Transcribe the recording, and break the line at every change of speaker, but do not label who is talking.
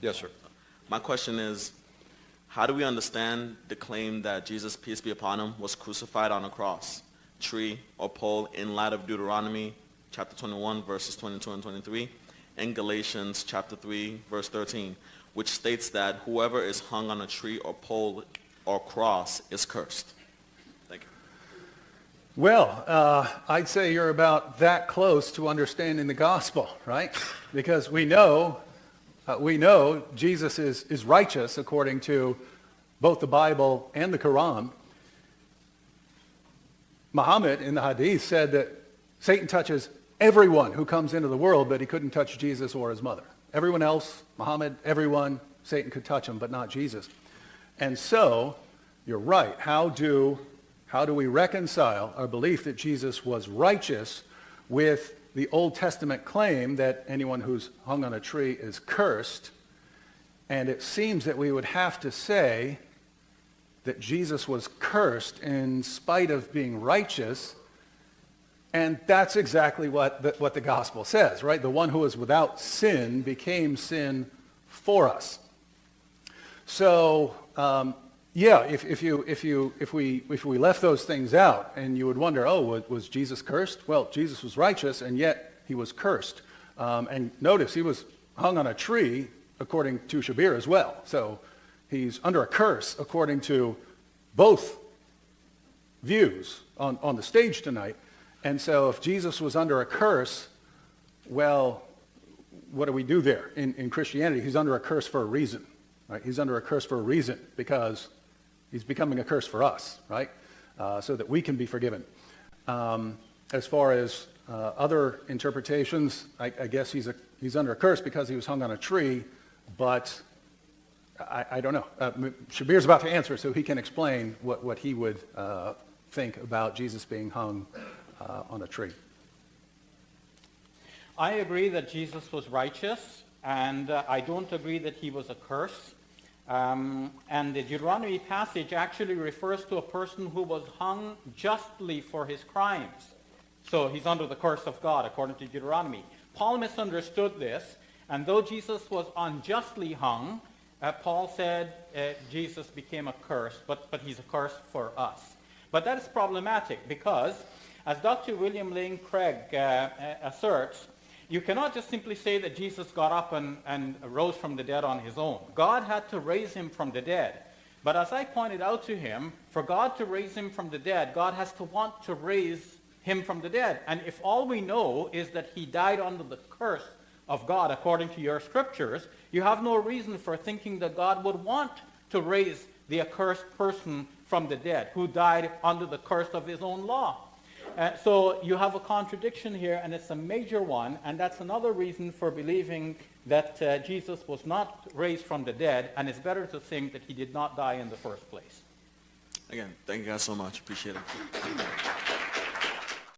Yes, sir.
My question is, how do we understand the claim that Jesus, peace be upon him, was crucified on a cross, tree, or pole in light of Deuteronomy chapter 21, verses 22 and 23, and Galatians chapter 3, verse 13, which states that whoever is hung on a tree or pole or cross is cursed? Thank you.
Well, I'd say you're about that close to understanding the gospel, right? Because we know Jesus is righteous according to both the Bible and the Quran. Muhammad in the Hadith said that Satan touches everyone who comes into the world, but he couldn't touch Jesus or his mother. Everyone else, Muhammad, everyone, Satan could touch him, but not Jesus. And so, you're right. How do we reconcile our belief that Jesus was righteous with the Old Testament claim that anyone who's hung on a tree is cursed? And it seems that we would have to say that Jesus was cursed in spite of being righteous. And that's exactly what the gospel says, right? The one who is without sin became sin for us. So, if we left those things out, and you would wonder, was Jesus cursed? Well, Jesus was righteous, and yet he was cursed. And notice he was hung on a tree, according to Shabir as well. So he's under a curse, according to both views on the stage tonight. And so if Jesus was under a curse, well, what do we do there? In Christianity, he's under a curse for a reason, right? He's under a curse for a reason because he's becoming a curse for us, right? So that we can be forgiven. As far as other interpretations, I guess he's under a curse because he was hung on a tree, but I don't know. Shabir's about to answer, so he can explain what he would think about Jesus being hung on a tree.
I agree that Jesus was righteous, and I don't agree that he was a curse. And the Deuteronomy passage actually refers to a person who was hung justly for his crimes. So he's under the curse of God, according to Deuteronomy. Paul misunderstood this, and though Jesus was unjustly hung, Paul said Jesus became a curse, but he's a curse for us. But that is problematic because, as Dr. William Lane Craig asserts, you cannot just simply say that Jesus got up and rose from the dead on his own. God had to raise him from the dead. But as I pointed out to him, for God to raise him from the dead, God has to want to raise him from the dead. And if all we know is that he died under the curse of God, according to your scriptures, you have no reason for thinking that God would want to raise the accursed person from the dead, who died under the curse of his own law. So you have a contradiction here, and it's a major one, and that's another reason for believing that Jesus was not raised from the dead, and it's better to think that he did not die in the first place.
Again, thank you guys so much. Appreciate it.